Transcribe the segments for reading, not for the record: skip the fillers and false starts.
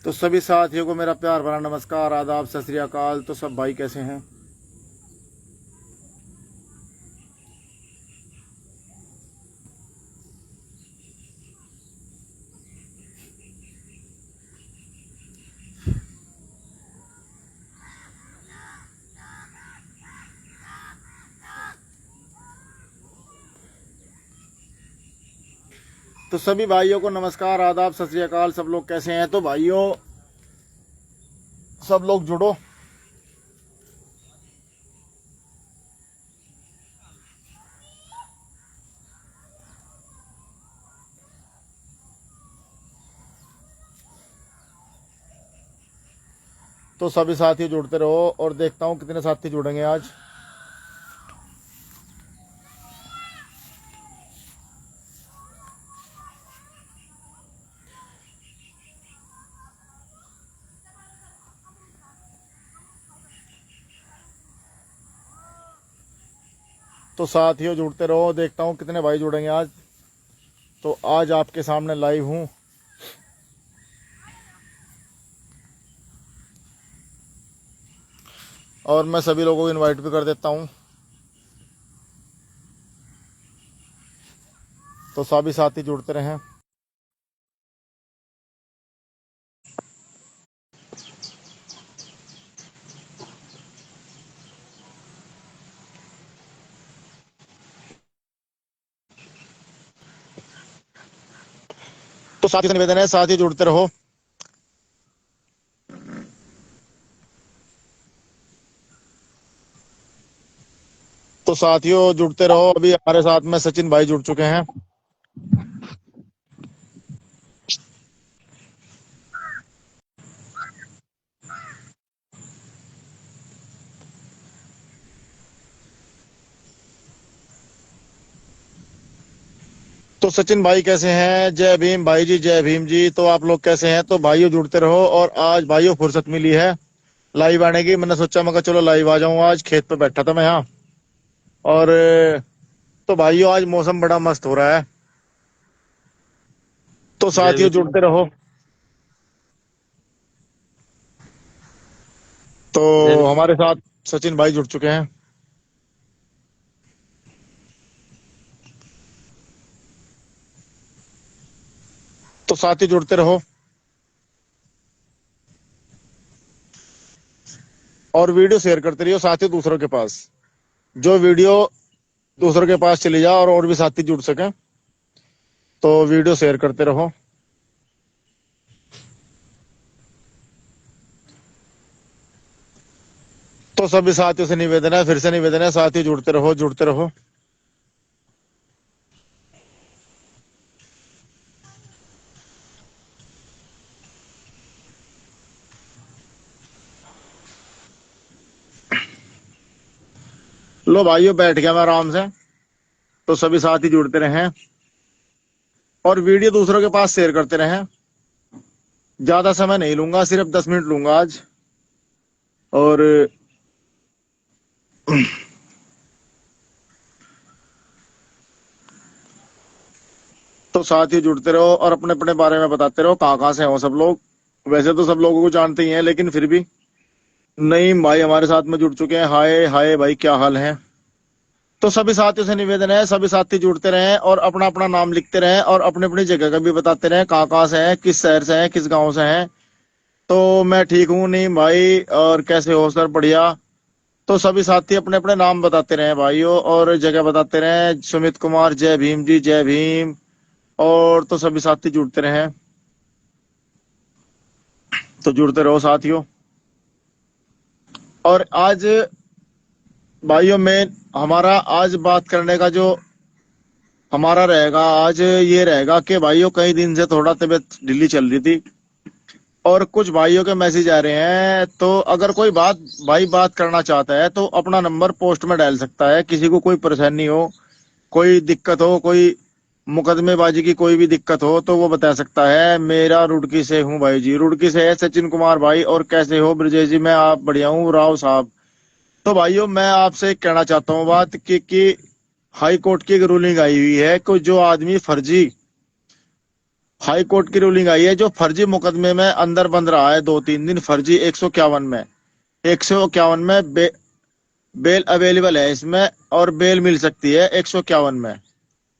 तो सभी साथियों को मेरा प्यार भरा नमस्कार, आदाब, सत श्री अकाल। तो सब भाई कैसे हैं? तो सभी भाइयों को नमस्कार, आदाब, सत श्री अकाल। सब लोग कैसे हैं? तो भाइयों सब लोग जुड़ो। तो सभी साथी जुड़ते रहो और देखता हूं कितने साथी जुड़ेंगे आज। तो साथियों जुड़ते रहो, देखता हूं कितने भाई जुड़ेंगे आज। तो आज आपके सामने लाइव हूं। और मैं सभी लोगों को इनवाइट भी कर देता हूं। तो सभी साथी जुड़ते रहें। तो साथी से निवेदन है, साथी जुड़ते रहो। तो साथियों जुड़ते रहो। अभी हमारे साथ में सचिन भाई जुड़ चुके हैं। तो सचिन भाई कैसे हैं? जय भीम भाई जी, जय भीम जी। तो आप लोग कैसे हैं? तो भाइयों जुड़ते रहो। और आज भाइयों फुर्सत मिली है लाइव आने की। मैंने सोचा, मैं चलो लाइव आ जाऊं। आज खेत पे बैठा था मैं यहाँ। और तो भाइयों आज मौसम बड़ा मस्त हो रहा है। तो जय साथियों भीम। जुड़ते रहो। तो जय भीम। हमारे साथ सचिन भाई जुड़ चुके हैं। तो साथी जुड़ते रहो और वीडियो शेयर करते रहिए साथियों दूसरों के पास। जो वीडियो दूसरों के पास चली जाए और भी साथी जुड़ सके, तो वीडियो शेयर करते रहो। तो सभी साथियों से निवेदन है, फिर से निवेदन है, साथी जुड़ते रहो, जुड़ते रहो। लो भाइयों, बैठ गया मैं आराम से। तो सभी साथी जुड़ते रहें और वीडियो दूसरों के पास शेयर करते रहें। ज्यादा समय नहीं लूंगा, सिर्फ 10 मिनट लूंगा आज। और तो साथी जुड़ते रहो और अपने अपने बारे में बताते रहो, कहाँ से हो सब लोग। वैसे तो सब लोगों को जानते ही हैं, लेकिन फिर भी नई भाई हमारे साथ में जुड़ चुके हैं। हाय हाय भाई, क्या हाल है? तो सभी साथियों से निवेदन है, सभी साथी जुड़ते रहें और अपना अपना नाम लिखते रहें और अपनी अपनी जगह का भी बताते रहें, कहाँ से हैं, किस शहर से हैं, किस गांव से हैं। तो मैं ठीक हूँ नहीं भाई, और कैसे हो सर? बढ़िया। तो सभी साथी अपने अपने नाम बताते रहे भाइयों और जगह बताते रहे। सुमित कुमार, जय भीम जी, जय भीम। और तो सभी साथी जुड़ते रहे। तो जुड़ते रहो साथियों। और आज भाइयों में हमारा आज बात करने का जो हमारा रहेगा, आज ये रहेगा कि भाइयों कई दिन से थोड़ा तबीयत ढीली चल रही थी और कुछ भाइयों के मैसेज आ रहे हैं। तो अगर कोई बात करना चाहता है तो अपना नंबर पोस्ट में डाल सकता है। किसी को कोई परेशानी हो, कोई दिक्कत हो, कोई मुकदमेबाजी की कोई भी दिक्कत हो, तो वो बता सकता है। मेरा रुड़की से हूँ भाई जी, रुड़की से है सचिन कुमार भाई। और कैसे हो ब्रजेश जी? मैं आप बढ़िया हूँ राव साहब। तो भाइयों मैं आपसे कहना चाहता हूँ बात कि हाई कोर्ट की एक रूलिंग आई हुई है कि जो आदमी फर्जी हाई कोर्ट की रूलिंग आई है, जो फर्जी मुकदमे में अंदर बंद रहा है 2-3 दिन, फर्जी 151 में, 151 में बेल अवेलेबल है इसमें, और बेल मिल सकती है 151 में,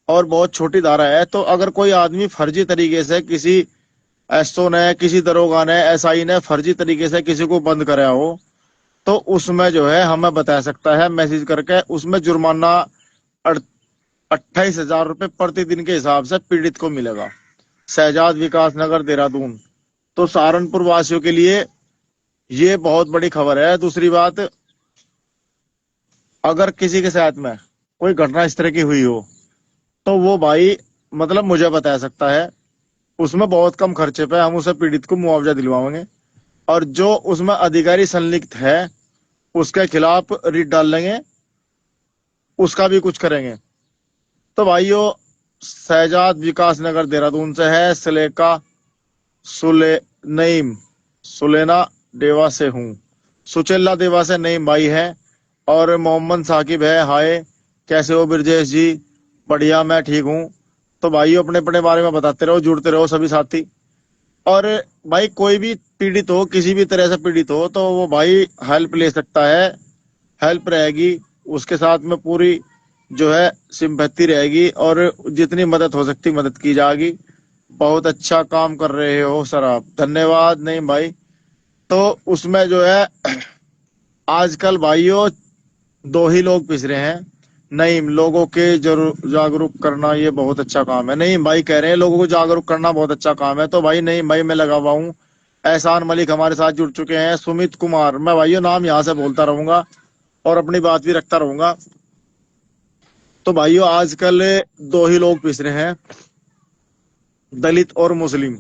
और बहुत छोटी धारा है। तो अगर कोई आदमी फर्जी तरीके से किसी एसओ ने, किसी दरोगा ने, एसआई ने फर्जी तरीके से किसी को बंद कराया हो, तो उसमें जो है हमें बता सकता है मैसेज करके, उसमें जुर्माना 28,000 रुपये प्रतिदिन के हिसाब से पीड़ित को मिलेगा। शहजाद विकास नगर, देहरादून। तो सहारनपुर वासियों के लिए ये बहुत बड़ी खबर है। दूसरी बात, अगर किसी के साथ में कोई घटना इस तरह की हुई हो, तो वो भाई मतलब मुझे बता सकता है, उसमें बहुत कम खर्चे पे हम उसे पीड़ित को मुआवजा दिलवाएंगे, और जो उसमें अधिकारी संलिप्त है उसके खिलाफ रिट डाल लेंगे, उसका भी कुछ करेंगे। तो भाइयों, शहजाद विकास नगर देहरादून से है, सलेका सुले नईम सुलेना देवा से हूँ, सुचेला देवा से नईम भाई है, और मोहम्मद साकिब है। हाय, कैसे हो ब्रजेश जी? बढ़िया, मैं ठीक हूँ। तो भाइयों, अपने अपने बारे में बताते रहो, जुड़ते रहो सभी साथी। और भाई कोई भी पीड़ित हो, किसी भी तरह से पीड़ित हो, तो वो भाई हेल्प ले सकता है, हेल्प रहेगी उसके साथ में, पूरी जो है सिंपैथी रहेगी, और जितनी मदद हो सकती मदद की जाएगी। बहुत अच्छा काम कर रहे हो सर आप, धन्यवाद। नहीं भाई, तो उसमें जो है आजकल भाइयों दो ही लोग पिस रहे हैं। नहीं, लोगों के जरूर जागरूक करना ये बहुत अच्छा काम है। नहीं भाई, कह रहे हैं लोगों को जागरूक करना बहुत अच्छा काम है। तो भाई नहीं भाई, मैं लगा हुआ हूँ। एहसान मलिक हमारे साथ जुड़ चुके हैं, सुमित कुमार, मैं भाइयों नाम यहाँ से बोलता रहूंगा और अपनी बात भी रखता रहूंगा। तो भाइयों, आजकल दो ही लोग पिस रहे हैं, दलित और मुस्लिम।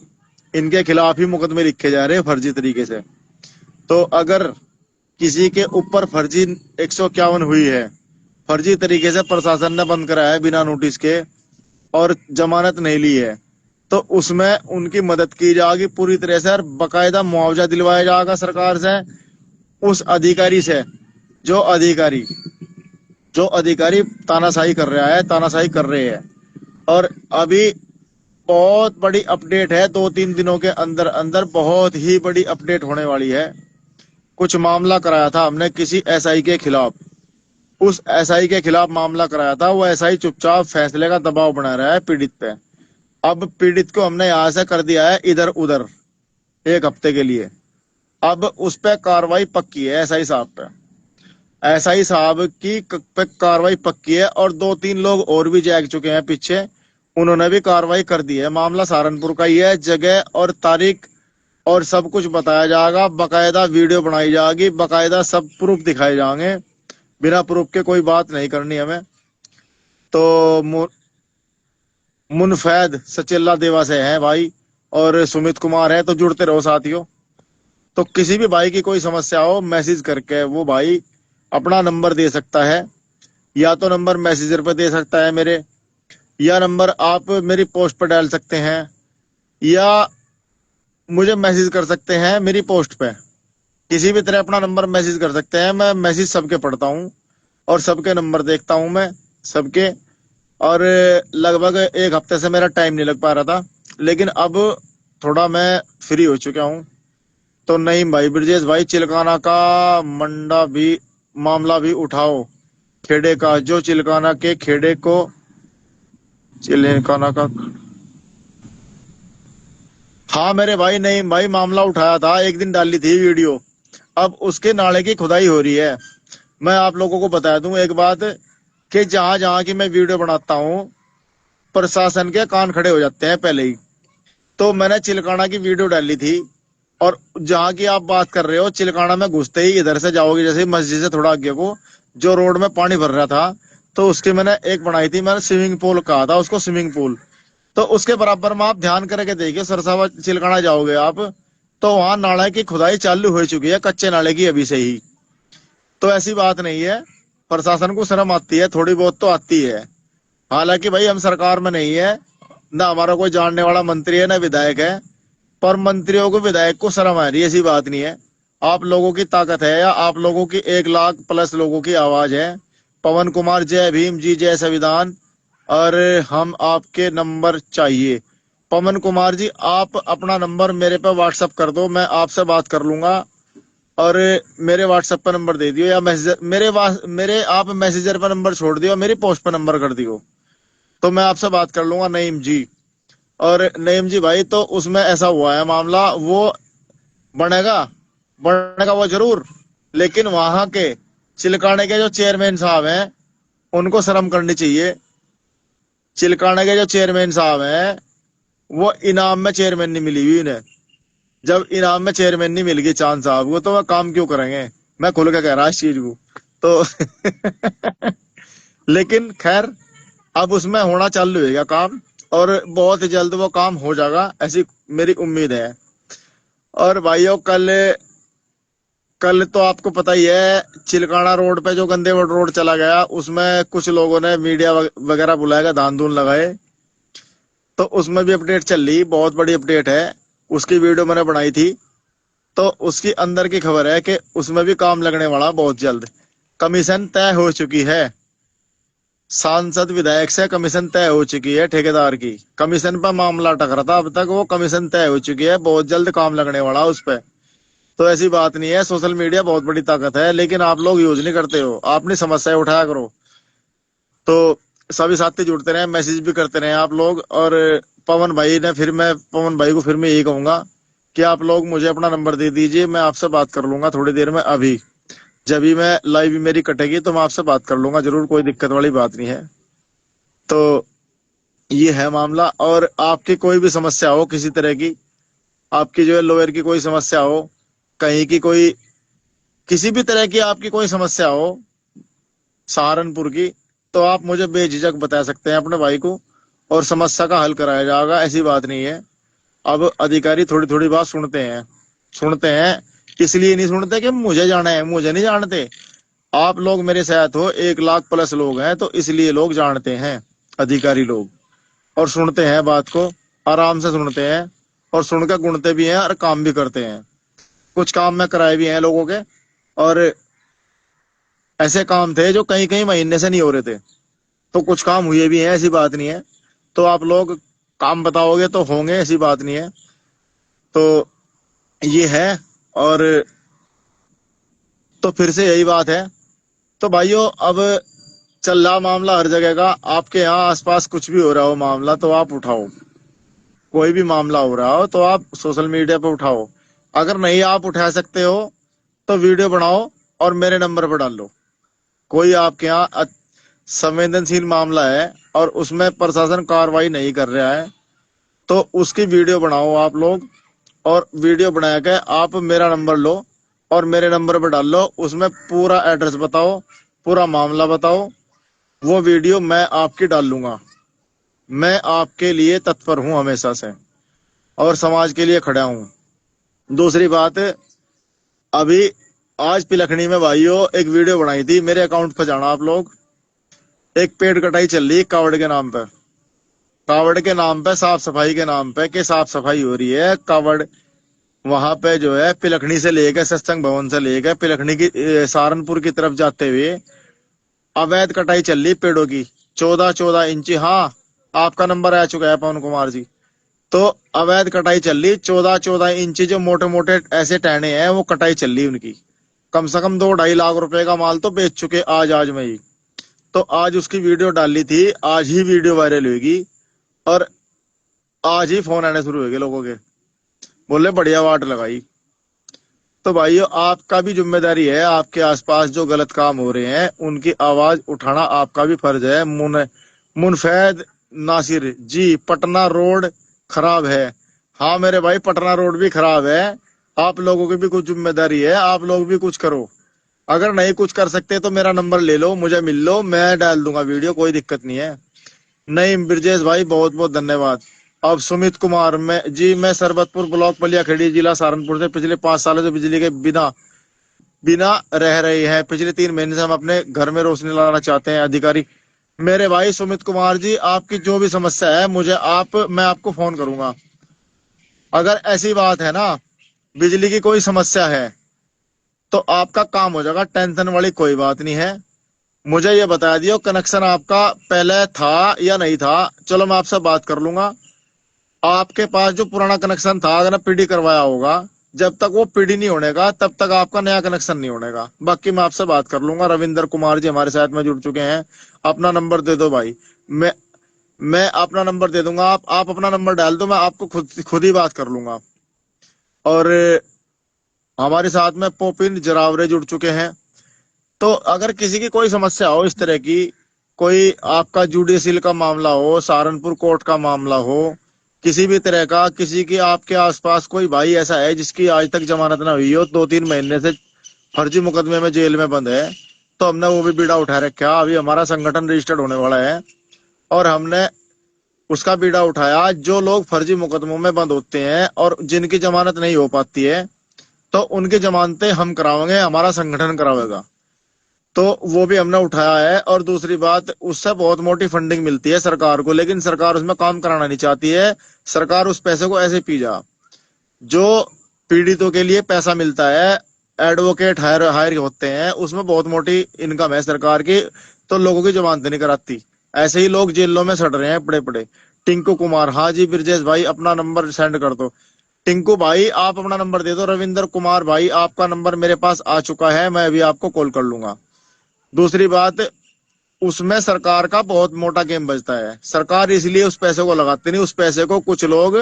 इनके खिलाफ ही मुकदमे लिखे जा रहे हैं फर्जी तरीके से। तो अगर किसी के ऊपर फर्जी 151 हुई है, फर्जी तरीके से प्रशासन ने बंद कराया है बिना नोटिस के, और जमानत नहीं ली है, तो उसमें उनकी मदद की जाएगी पूरी तरह से, और बकायदा मुआवजा दिलवाया जाएगा सरकार से, उस अधिकारी से, जो अधिकारी जो अधिकारी तानाशाही कर रहा है, तानाशाही कर रहे हैं। और अभी बहुत बड़ी अपडेट है, 2-3 दिनों के अंदर अंदर बहुत ही बड़ी अपडेट होने वाली है। कुछ मामला कराया था हमने किसी एसआई के खिलाफ, उस एसआई के खिलाफ मामला कराया था, वो एसआई चुपचाप फैसले का दबाव बना रहा है पीड़ित पे। अब पीड़ित को हमने यहाँ से कर दिया है इधर उधर 1 हफ्ते के लिए। अब उस पे कार्रवाई पक्की है, एसआई साहब पे, एसआई साहब की पे कार्रवाई पक्की है, और 2-3 लोग और भी जाग चुके हैं पीछे, उन्होंने भी कार्रवाई कर दी है। मामला सहारनपुर का ही है, जगह और तारीख और सब कुछ बताया जाएगा, बकायदा वीडियो बनाई जाएगी, बकायदा सब प्रूफ दिखाए जाएंगे, बिना प्रूफ के कोई बात नहीं करनी हमें। तो मुनफैद सचेला देवा से है भाई, और सुमित कुमार है। तो जुड़ते रहो साथियों। तो किसी भी भाई की कोई समस्या हो, मैसेज करके वो भाई अपना नंबर दे सकता है, या तो नंबर मैसेजर पे दे सकता है मेरे, या नंबर आप मेरी पोस्ट पर डाल सकते हैं, या मुझे मैसेज कर सकते हैं मेरी पोस्ट पे। किसी भी तरह अपना नंबर मैसेज कर सकते हैं, मैं मैसेज सबके पढ़ता हूँ, और सबके नंबर देखता हूँ मैं, सबके। और लगभग 1 हफ्ते से मेरा टाइम नहीं लग पा रहा था, लेकिन अब थोड़ा मैं फ्री हो चुका हूँ। तो नहीं भाई, ब्रजेश भाई, चिलकाना का मंडा भी मामला भी उठाओ, खेड़े का, जो चिलकाना के खेड़े को चिलकाना का। हाँ मेरे भाई, नहीं भाई, मामला उठाया था, एक दिन डाली थी वीडियो। अब उसके नाले की खुदाई हो रही है। मैं आप लोगों को बता दूं एक बात, कि जहां जहां की मैं वीडियो बनाता हूँ, प्रशासन के कान खड़े हो जाते हैं पहले ही। तो मैंने चिलकाना की वीडियो डाली थी, और जहां की आप बात कर रहे हो, चिलकाना में घुसते ही इधर से जाओगे, जैसे मस्जिद से थोड़ा आगे को, जो रोड में पानी भर रहा था, तो उसकी मैंने एक बनाई थी, मैंने स्विमिंग पूल कहा था उसको, स्विमिंग पूल। तो उसके बराबर में आप ध्यान करके देखिए, सरसावा चिलकाना जाओगे आप, तो वहां नाले की खुदाई चालू हो चुकी है, कच्चे नाले की अभी से ही। तो ऐसी बात नहीं है, प्रशासन को शर्म आती है, थोड़ी बहुत तो आती है। हालांकि भाई हम सरकार में नहीं है, ना हमारा कोई जानने वाला मंत्री है, ना विधायक है, पर मंत्रियों को, विधायक को शर्म आ रही है, ऐसी बात नहीं है। आप लोगों की ताकत है, या आप लोगों की 1 लाख+ लोगों की आवाज है। पवन कुमार, जय भीम जी, जय संविधान। और हम आपके नंबर चाहिए, पवन कुमार जी, आप अपना नंबर मेरे पे व्हाट्सअप कर दो, मैं आपसे बात कर लूंगा। और मेरे व्हाट्सएप पर नंबर दे दियो, या मैसेजर मेरे आप मैसेजर पर नंबर छोड़ दियो, मेरी पोस्ट पर नंबर कर दियो, तो मैं आपसे बात कर लूंगा नईम जी। और नईम जी भाई, तो उसमें ऐसा हुआ है मामला, वो बनेगा, बनेगा वो जरूर, लेकिन वहां के चिलकाने के जो चेयरमैन साहब हैं, उनको शर्म करनी चाहिए। चिलकाने के जो चेयरमैन साहब हैं, वो इनाम में चेयरमैन नहीं मिली हुई उन्हें। जब इनाम में चेयरमैन नहीं मिल गई चांद साहब को, तो वह काम क्यों करेंगे? मैं खुल के कह रहा इस चीज को तो लेकिन खैर, अब उसमें होना चालू होगा काम, और बहुत ही जल्द वो काम हो जाएगा, ऐसी मेरी उम्मीद है। और भाइयों, कल कल तो आपको पता ही है, चिलकाना रोड पे जो गंदे रोड चला गया, उसमें कुछ लोगों ने मीडिया वगैरह बुलाएगा, धान धून लगाए, तो उसमें भी अपडेट चल रही, बहुत बड़ी अपडेट है। उसकी वीडियो मैंने बनाई थी, तो उसकी अंदर की खबर है कि उसमें भी काम लगने वाला बहुत जल्द। कमीशन तय हो चुकी है, सांसद विधायक से कमीशन तय हो चुकी है, ठेकेदार की कमीशन पर मामला अटक रहा था अब तक, वो कमीशन तय हो चुकी है, बहुत जल्द काम लगने वाला उस पर। तो ऐसी बात नहीं है, सोशल मीडिया बहुत बड़ी ताकत है, लेकिन आप लोग यूज नहीं करते हो, अपनी समस्या उठाया करो। तो सभी साथी जुड़ते रहे, मैसेज भी करते रहे आप लोग। और पवन भाई ने, फिर मैं पवन भाई को फिर मैं यही कहूंगा कि आप लोग मुझे अपना नंबर दे दीजिए, मैं आपसे बात कर लूंगा थोड़ी देर में। अभी जब भी मैं लाइव मेरी कटेगी तो मैं आपसे बात कर लूंगा जरूर, कोई दिक्कत वाली बात नहीं है। तो ये है मामला। और आपकी कोई भी समस्या हो किसी तरह की, आपकी जो है लोअर की कोई समस्या हो, कहीं की कोई, किसी भी तरह की आपकी कोई समस्या हो सहारनपुर की, तो आप मुझे बेझिझक बता सकते हैं अपने भाई को, और समस्या का हल कराया जाएगा, ऐसी बात नहीं है। अब अधिकारी थोड़ी थोड़ी बात सुनते हैं, इसलिए नहीं सुनते कि मुझे जाना है, मुझे नहीं जानते। आप लोग मेरे साथ हो, 1 लाख+ लोग हैं, तो इसलिए लोग जानते हैं, अधिकारी लोग, और सुनते हैं बात को, आराम से सुनते हैं, और सुनकर गुणते भी हैं और काम भी करते हैं। कुछ काम में कराए भी हैं लोगों के, और ऐसे काम थे जो कई कई महीने से नहीं हो रहे थे, तो कुछ काम हुए भी हैं, ऐसी बात नहीं है। तो आप लोग काम बताओगे तो होंगे, ऐसी बात नहीं है। तो ये है। और तो फिर से यही बात है। तो भाइयों, अब चल रहा मामला हर जगह का, आपके यहाँ आसपास कुछ भी हो रहा हो मामला, तो आप उठाओ। कोई भी मामला हो रहा हो तो आप सोशल मीडिया पे उठाओ। अगर नहीं आप उठा सकते हो, तो वीडियो बनाओ और मेरे नंबर पर डाल लो। कोई आपके यहाँ संवेदनशील मामला है और उसमें प्रशासन कार्रवाई नहीं कर रहा है, तो उसकी वीडियो बनाओ आप लोग, और वीडियो बना के आप मेरा नंबर लो और मेरे नंबर पर डाल लो। उसमें पूरा एड्रेस बताओ, पूरा मामला बताओ, वो वीडियो मैं आपकी डाल लूंगा। मैं आपके लिए तत्पर हूं हमेशा से, और समाज के लिए खड़ा हूं। दूसरी बात, अभी आज पिलखनी में भाइयों एक वीडियो बनाई थी, मेरे अकाउंट पर जाना आप लोग। एक पेड़ कटाई चल रही कावड़ के नाम पे, कावड़ के नाम पे, साफ सफाई के नाम पे, कि साफ सफाई हो रही है कावड़। वहां पे जो है पिलखनी से लेकर, सत्संग भवन से लेकर पिलखनी की सहारनपुर की तरफ जाते हुए अवैध कटाई चल रही पेड़ों की, 14-14 इंची। हाँ, आपका नंबर आ चुका है पवन कुमार जी। तो अवैध कटाई चल रही, 14-14 इंची, जो मोटे मोटे ऐसे टहने हैं, वो कटाई चल रही उनकी। कम से कम 2-2.5 लाख रुपए का माल तो बेच चुके आज में ही। तो आज उसकी वीडियो डाली थी, आज ही वीडियो वायरल होगी, और आज ही फोन आने शुरू हो गए लोगों के, बोले बढ़िया वाट लगाई। तो भाइयों, आपका भी जिम्मेदारी है, आपके आसपास जो गलत काम हो रहे हैं उनकी आवाज उठाना आपका भी फर्ज है। मुनफैद नासिर जी, पटना रोड खराब है। हाँ मेरे भाई, पटना रोड भी खराब है, आप लोगों की भी कुछ जिम्मेदारी है, आप लोग भी कुछ करो। अगर नहीं कुछ कर सकते तो मेरा नंबर ले लो, मुझे मिल लो, मैं डाल दूंगा वीडियो, कोई दिक्कत नहीं है। नहीं ब्रजेश भाई, बहुत बहुत धन्यवाद। अब सुमित कुमार, मैं सरबतपुर ब्लॉक पलियाखेड़ी जिला सहारनपुर से पिछले 5 सालों से बिजली के बिना बिना रह रहे हैं। पिछले 3 महीने से हम अपने घर में रोशनी लाना चाहते हैं। अधिकारी, मेरे भाई सुमित कुमार जी, आपकी जो भी समस्या है मैं आपको फोन करूंगा। अगर ऐसी बात है ना, बिजली की कोई समस्या है, तो आपका काम हो जाएगा, टेंशन वाली कोई बात नहीं है। मुझे ये बता दियो कनेक्शन आपका पहले था या नहीं था, चलो मैं आपसे बात कर लूंगा। आपके पास जो पुराना कनेक्शन था, अगर पीडी करवाया होगा, जब तक वो पीडी नहीं होने का तब तक आपका नया कनेक्शन नहीं होने का। बाकी मैं आपसे बात कर लूंगा। रविंदर कुमार जी हमारे साथ में जुड़ चुके हैं। अपना नंबर दे दो भाई। मैं मैं अपना नंबर दे दूंगा। आप अपना नंबर डाल दो, मैं आपको खुद खुद ही बात कर लूंगा। और हमारे साथ में पोपिन जरावरे जुड़ चुके हैं। तो अगर किसी की कोई समस्या हो इस तरह की, कोई आपका जुडिशियल का मामला हो, सहारनपुर कोर्ट का मामला हो, किसी भी तरह का, किसी की आपके आसपास कोई भाई ऐसा है जिसकी आज तक जमानत ना हुई हो, 2-3 महीने से फर्जी मुकदमे में जेल में बंद है, तो हमने वो भी बीड़ा उठा रखा। अभी हमारा संगठन रजिस्टर्ड होने वाला है और हमने उसका बीड़ा उठाया। जो लोग फर्जी मुकदमों में बंद होते हैं और जिनकी जमानत नहीं हो पाती है, तो उनकी जमानतें हम करावेंगे, हमारा संगठन करावेगा। तो वो भी हमने उठाया है। और दूसरी बात, उससे बहुत मोटी फंडिंग मिलती है सरकार को, लेकिन सरकार उसमें काम कराना नहीं चाहती है। सरकार उस पैसे को ऐसे पी जा। जो पीड़ितों के लिए पैसा मिलता है, एडवोकेट हायर हायर होते हैं, उसमें बहुत मोटी इनकम है सरकार की, तो लोगों की जमानत नहीं कराती। ऐसे ही लोग जेलों में सड़ रहे हैं पड़े पड़े। टिंकू कुमार, हाँ जी ब्रजेश भाई अपना नंबर सेंड कर दो। टिंकू भाई आप अपना नंबर दे दो। रविंदर कुमार भाई आपका नंबर मेरे पास आ चुका है, मैं अभी आपको कॉल कर लूंगा। दूसरी बात, उसमें सरकार का बहुत मोटा गेम बजता है। सरकार इसलिए उस पैसे को लगाती नहीं, उस पैसे को कुछ लोग,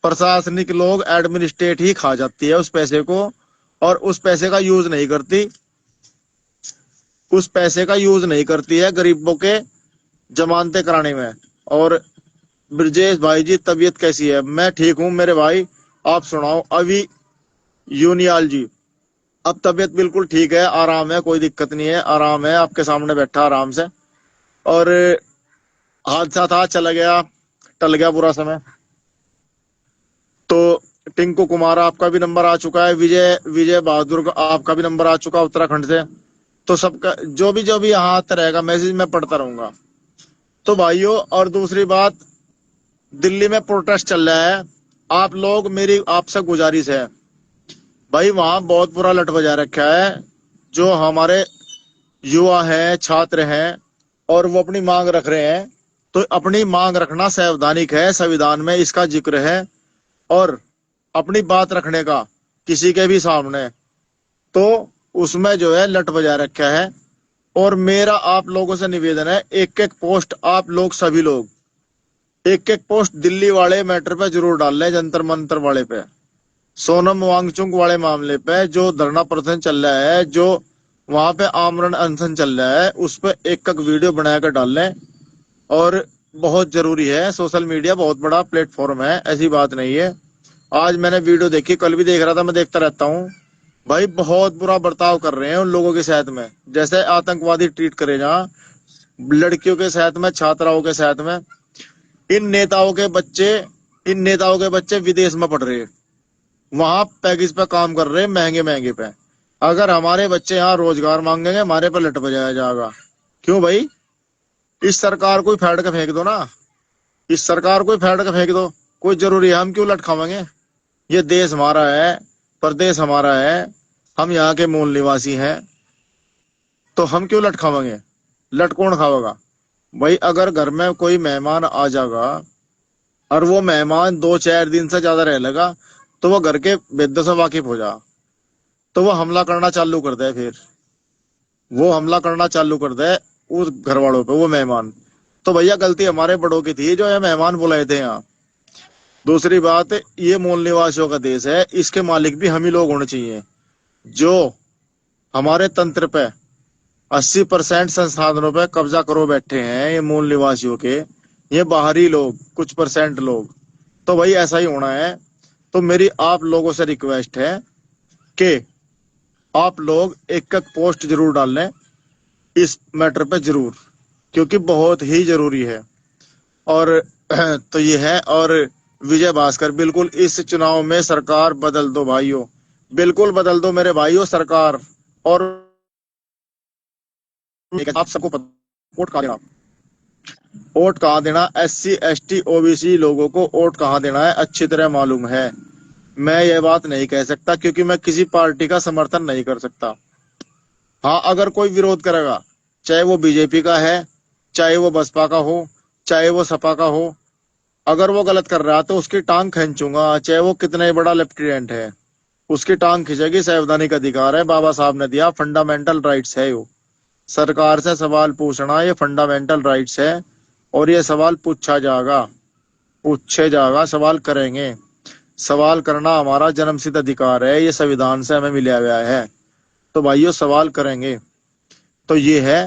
प्रशासनिक लोग, एडमिनिस्ट्रेट ही खा जाती है उस पैसे को, और उस पैसे का यूज नहीं करती। उस पैसे का यूज नहीं करती है गरीबों के जमानते कराने में। और ब्रजेश भाई जी तबीयत कैसी है? मैं ठीक हूँ मेरे भाई, आप सुनाओ। अभी यूनियाल जी, अब तबीयत बिल्कुल ठीक है, आराम है, कोई दिक्कत नहीं है, आराम है, आपके सामने बैठा आराम से। और हादसा था, चला गया, टल गया बुरा समय। तो टिंकू कुमार आपका भी नंबर आ चुका है, विजय विजय बहादुर का आपका भी नंबर आ चुका है उत्तराखंड से। तो सबका जो भी यहाँ आता रहेगा मैसेज मैं पढ़ता रहूंगा। तो भाइयों, और दूसरी बात, दिल्ली में प्रोटेस्ट चल रहा है। आप लोग, मेरी आपसे गुजारिश है भाई, वहां बहुत बुरा लट बजा रखा है। जो हमारे युवा हैं, छात्र हैं, और वो अपनी मांग रख रहे हैं। तो अपनी मांग रखना संवैधानिक है, संविधान में इसका जिक्र है। और अपनी बात रखने का किसी के भी सामने, तो उसमें जो है लट बजा रखा है। और मेरा आप लोगों से निवेदन है, एक एक पोस्ट आप लोग सभी लोग एक एक पोस्ट दिल्ली वाले मैटर पे जरूर डाल लें, जंतर मंतर वाले पे, सोनम वांगचुक वाले मामले पे जो धरना प्रदर्शन चल रहा है, जो वहां पे आमरण अनशन चल रहा है, उस पे एक एक वीडियो बनाकर डाल लें। और बहुत जरूरी है, सोशल मीडिया बहुत बड़ा प्लेटफॉर्म है, ऐसी बात नहीं है। आज मैंने वीडियो देखी, कल भी देख रहा था, मैं देखता रहता हूँ भाई, बहुत बुरा बर्ताव कर रहे हैं उन लोगों के साथ में, जैसे आतंकवादी ट्रीट करे, जहाँ लड़कियों के साथ में, छात्राओं के साथ में। इन नेताओं के बच्चे इन नेताओं के बच्चे विदेश में पढ़ रहे हैं, वहां पैकेज पे काम कर रहे हैं, महंगे महंगे पे। अगर हमारे बच्चे यहाँ रोजगार मांगेंगे, हमारे पर लट बजाया जाएगा। क्यों भाई? इस सरकार को फाड़ के फेंक दो ना, इस सरकार को फाड़ के फेंक दो। कोई जरूरी है हम क्यों लट खावेंगे? ये देश हमारा है, प्रदेश हमारा है, हम यहाँ के मूल निवासी हैं, तो हम क्यों लट खावेंगे? लट कौन खावेगा भाई? अगर घर में कोई मेहमान आ जाएगा और वो मेहमान 2-4 दिन से ज्यादा रह लेगा, तो वो घर के भेद्यों से वाकिफ हो जा, तो वो हमला करना चालू कर दे। फिर वो हमला करना चालू कर दे उस घर वालों पे, वो मेहमान। तो भैया गलती हमारे बड़ों की थी जो ये मेहमान बुलाए थे यहाँ। दूसरी बात, ये मूल निवासियों का देश है, इसके मालिक भी हम ही लोग होने चाहिए। जो हमारे तंत्र पे 80% संसाधनों पे कब्जा करो बैठे हैं ये मूल निवासियों के, ये बाहरी लोग, कुछ परसेंट लोग। तो भाई ऐसा ही होना है। तो मेरी आप लोगों से रिक्वेस्ट है कि आप लोग एक एक पोस्ट जरूर डाल लें इस मैटर पे जरूर, क्योंकि बहुत ही जरूरी है। और तो ये है। और विजय भास्कर, बिल्कुल इस चुनाव में सरकार बदल दो भाइयों, बिल्कुल बदल दो मेरे भाइयों सरकार। और आप सबको वोट कहाँ देना, वोट कहाँ देना, SC ST OBC लोगों को वोट कहाँ देना है अच्छी तरह मालूम है। मैं ये बात नहीं कह सकता क्योंकि मैं किसी पार्टी का समर्थन नहीं कर सकता। हाँ, अगर कोई विरोध करेगा, चाहे वो बीजेपी का है, चाहे वो बसपा का हो, चाहे वो सपा का हो, अगर वो गलत कर रहा है तो उसकी टांग खींचूंगा, चाहे वो कितना ही बड़ा लेफ्टिनेंट है, उसकी टांग खींचेगी। संवैधानिक अधिकार है, बाबा साहब ने दिया, फंडामेंटल राइट्स है यो। सरकार से सवाल पूछना ये फंडामेंटल राइट्स है, और ये सवाल पूछा जाएगा, पूछे जाएगा, सवाल करेंगे। सवाल करना हमारा जन्मसिद्ध अधिकार है, ये संविधान से हमें मिला हुआ है। तो भाइयों सवाल करेंगे। तो ये है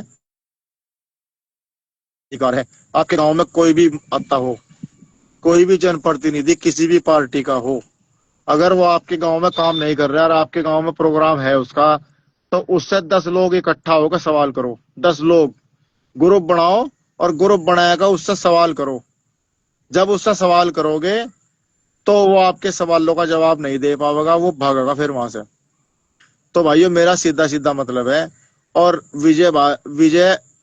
अधिकार है। आपके गांव में कोई भी आता हो, कोई भी जनप्रतिनिधि किसी भी पार्टी का हो, अगर वो आपके गांव में काम नहीं कर रहा है और आपके गांव में प्रोग्राम है उसका, तो उससे 10 लोग इकट्ठा होकर सवाल करो। 10 लोग ग्रुप बनाओ, और ग्रुप बनाएगा उससे सवाल करो। जब उससे सवाल करोगे तो वो आपके सवालों का जवाब नहीं दे पाएगा, वो भागेगा फिर वहां से। तो भाइयों मेरा सीधा सीधा मतलब है। और विजय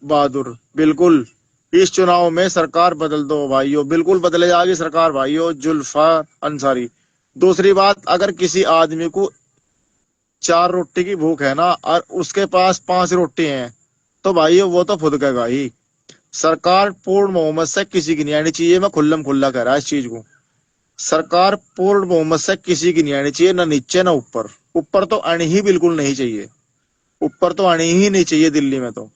बहादुर, बिल्कुल इस चुनाव में सरकार बदल दो भाइयों, बिल्कुल बदले जाएगी सरकार भाइयों, जुल्फा अंसारी। दूसरी बात, अगर किसी आदमी को 4 रोटी की भूख है ना, और उसके पास 5 रोटी हैं, तो भाइयों वो तो फुदकेगा ही। सरकार पूर्ण बहुमत से किसी की नहीं आनी चाहिए, मैं खुल्लम खुल्ला कह रहा इस चीज को। सरकार पूर्ण बहुमत से किसी की नहीं आनी चाहिए, ना नीचे ना ऊपर। ऊपर तो आनी ही बिल्कुल नहीं चाहिए, ऊपर तो आनी ही नहीं चाहिए दिल्ली में तो।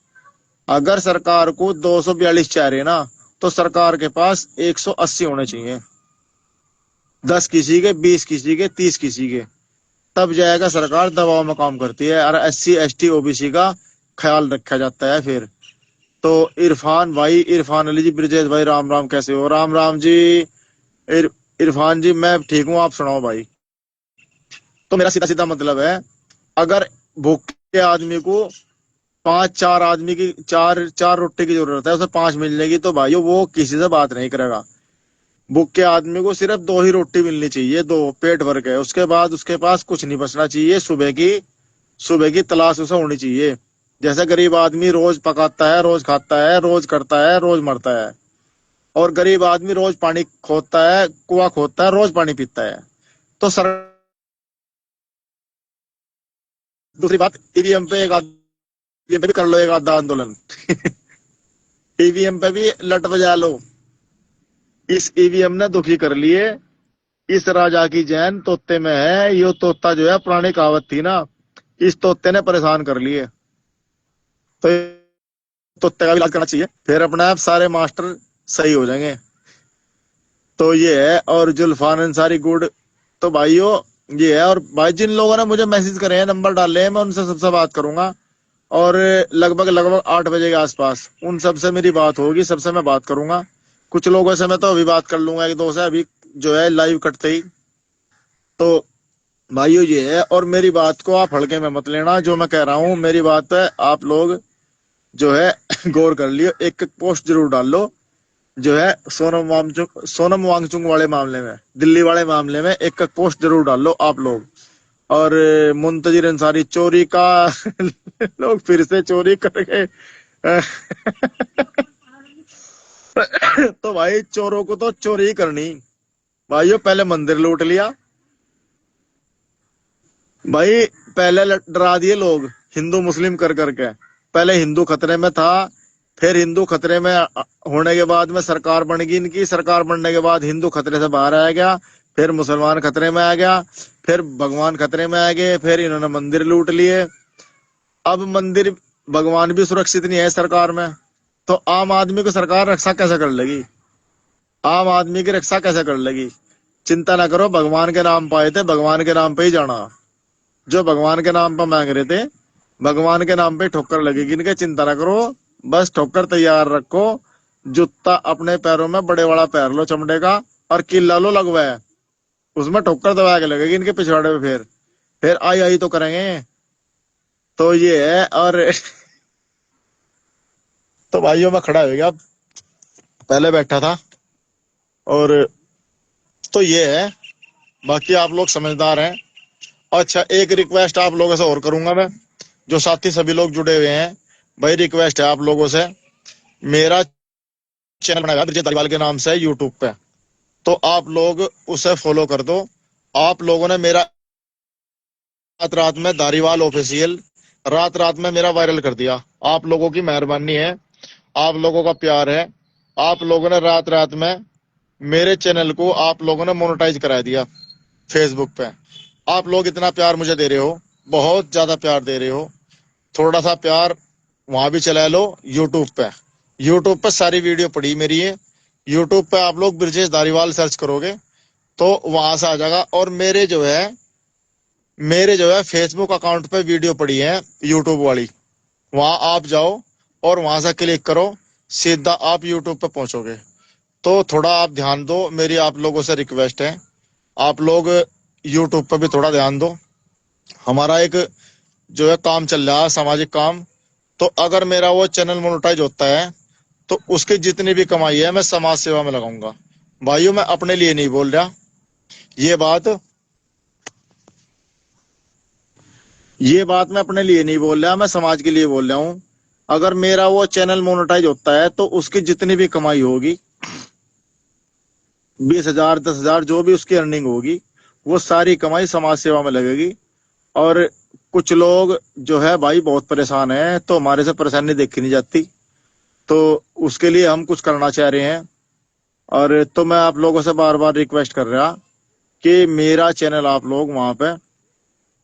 अगर सरकार को 242 चाह ना, तो सरकार के पास 180 होने चाहिए। 10 किसी के, 20 किसी के, 30 किसी के, तब जाएगा सरकार दबाव में काम करती है, और SC ST OBC का ख्याल रखा जाता है फिर। तो इरफान अली जी, ब्रिजेश भाई, राम राम, कैसे हो? राम राम जी। इरफान जी मैं ठीक हूँ, आप सुनाओ भाई। तो मेरा सीधा सीधा मतलब है, अगर भूखे आदमी को 5 4 आदमी की 4 4 रोटी की जरूरत है, उसे 5 मिल जाएगी, तो भाइयों वो किसी से बात नहीं करेगा। भूखे आदमी को सिर्फ 2 ही रोटी मिलनी चाहिए, 2 पेट भर के, उसके बाद उसके पास कुछ नहीं बचना चाहिए। सुबह की तलाश उसे होनी चाहिए। जैसे गरीब आदमी रोज पकाता है, रोज खाता है, रोज करता है, रोज मरता है, और गरीब आदमी रोज पानी खोदता है, कुआं खोदता है, रोज पानी पीता है। तो सर, दूसरी बात, ईवीएम पे ईवीएम पे भी कर लो एक आधा आंदोलन। ईवीएम पे भी लट बजा लो। इस ईवीएम ने दुखी कर लिए। इस राजा की जैन तोते में है, यो तोता जो है, पुरानी कहावत थी ना, इस तोते ने परेशान कर लिए। तो तोते का भी इलाज करना चाहिए, फिर अपने आप सारे मास्टर सही हो जाएंगे। तो ये है। और जुल्फान अंसारी गुड। तो भाइयों ये है। और भाई जिन लोगों ने मुझे मैसेज करे हैं, नंबर डाले हैं, मैं उनसे सबसे बात करूंगा, और लगभग लगभग 8 बजे के आसपास उन सबसे मेरी बात होगी, सबसे मैं बात करूंगा। कुछ लोगों से मैं तो अभी बात कर लूंगा, एक दो से अभी जो है लाइव कटते ही। तो भाइयों ये है। और मेरी बात को आप हल्के में मत लेना, जो मैं कह रहा हूँ मेरी बात है, आप लोग जो है गौर कर लियो। एक पोस्ट जरूर डाल लो, जो है सोनम वांगचुक वाले मामले में, दिल्ली वाले मामले में एक पोस्ट जरूर डाल लो आप लोग। और मुंतजिर अंसारी चोरी का लोग फिर से चोरी कर गए। तो भाई चोरों को तो चोरी ही करनी। भाइयों पहले मंदिर लूट लिया भाई, पहले डरा दिए लोग हिंदू मुस्लिम कर करके। पहले हिंदू खतरे में था, फिर हिंदू खतरे में होने के बाद में सरकार बन गई इनकी, सरकार बनने के बाद हिंदू खतरे से बाहर आ गया, फिर मुसलमान खतरे में आ गया, फिर भगवान खतरे में आ गए, फिर इन्होंने मंदिर लूट लिए। अब मंदिर भगवान भी सुरक्षित नहीं है सरकार में, तो आम आदमी को सरकार रक्षा कैसे कर लेगी? आम आदमी की रक्षा कैसे कर लेगी? चिंता ना करो, भगवान के नाम पाए थे, भगवान के नाम पे ही जाना। जो भगवान के नाम पर मांग रहे थे, भगवान के नाम पे ठोकर लगेगी इनके, चिंता ना करो। बस ठोकर तैयार रखो, जूता अपने पैरों में बड़े वाला पैर लो चमड़े का, और किल्ला लो लगवाए, उसमें ठोकर दबा के लगेगी इनके पिछवाड़े पे। फिर आई आई तो करेंगे। तो ये है। और तो भाइयों में खड़ा हो गया, पहले बैठा था। और तो ये है, बाकी आप लोग समझदार हैं। अच्छा एक रिक्वेस्ट आप लोगों से और करूंगा मैं, जो साथी सभी लोग जुड़े हुए हैं, भाई रिक्वेस्ट है आप लोगों से। मेरा चैनल बनाया ब्रिजेश धारीवाल के नाम से यूट्यूब पे, तो आप लोग उसे फॉलो कर दो। आप लोगों ने मेरा रात रात में धारीवाल ऑफिशियल रात रात में मेरा वायरल कर दिया, आप लोगों की मेहरबानी है, आप लोगों का प्यार है। आप लोगों ने रात रात में मेरे चैनल को आप लोगों ने मोनेटाइज करा दिया फेसबुक पे। आप लोग इतना प्यार मुझे दे रहे हो, बहुत ज्यादा प्यार दे रहे हो। थोड़ा सा प्यार वहां भी चला लो, यूट्यूब पे। यूट्यूब पे सारी वीडियो पड़ी मेरी है। यूट्यूब पे आप लोग ब्रजेश धारीवाल सर्च करोगे तो वहां से आ जाएगा। और मेरे जो है फेसबुक अकाउंट पे वीडियो पड़ी है यूट्यूब वाली। वहां आप जाओ और वहां से क्लिक करो, सीधा आप यूट्यूब पे पहुंचोगे। तो थोड़ा आप ध्यान दो, मेरी आप लोगों से रिक्वेस्ट है, आप लोग यूट्यूब पे भी थोड़ा ध्यान दो। हमारा एक जो है काम चल रहा है, सामाजिक काम। तो अगर मेरा वो चैनल मोनेटाइज होता है तो उसकी जितनी भी कमाई है मैं समाज सेवा में लगाऊंगा। भाइयों, मैं अपने लिए नहीं बोल रहा ये बात। ये बात मैं अपने लिए नहीं बोल रहा, मैं समाज के लिए बोल रहा हूँ। अगर मेरा वो चैनल मोनेटाइज होता है तो उसकी जितनी भी कमाई होगी, 20,000 10,000 जो भी उसकी अर्निंग होगी, वो सारी कमाई समाज सेवा में लगेगी। और कुछ लोग जो है भाई बहुत परेशान है, तो हमारे से परेशानी देखी नहीं जाती, तो उसके लिए हम कुछ करना चाह रहे हैं। और तो मैं आप लोगों से बार बार रिक्वेस्ट कर रहा कि मेरा चैनल आप लोग वहां पे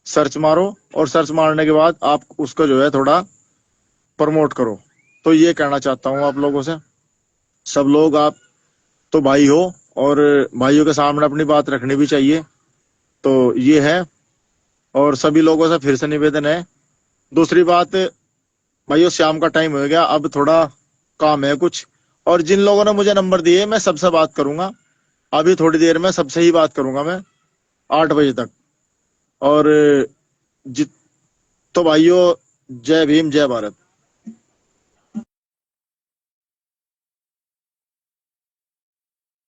सर्च मारो, और सर्च मारने के बाद आप उसको जो है थोड़ा प्रमोट करो। तो ये कहना चाहता हूँ आप लोगों से। सब लोग आप तो भाई हो, और भाइयों के सामने अपनी बात रखनी भी चाहिए। तो ये है। और सभी लोगों से फिर से निवेदन है। दूसरी बात, भाइयों शाम का टाइम हो गया, अब थोड़ा काम है कुछ। और जिन लोगों ने मुझे नंबर दिए मैं सबसे बात करूंगा, अभी थोड़ी देर में सबसे ही बात करूंगा मैं, 8 बजे तक। और जित तो भाइयों, जय भीम जय भारत।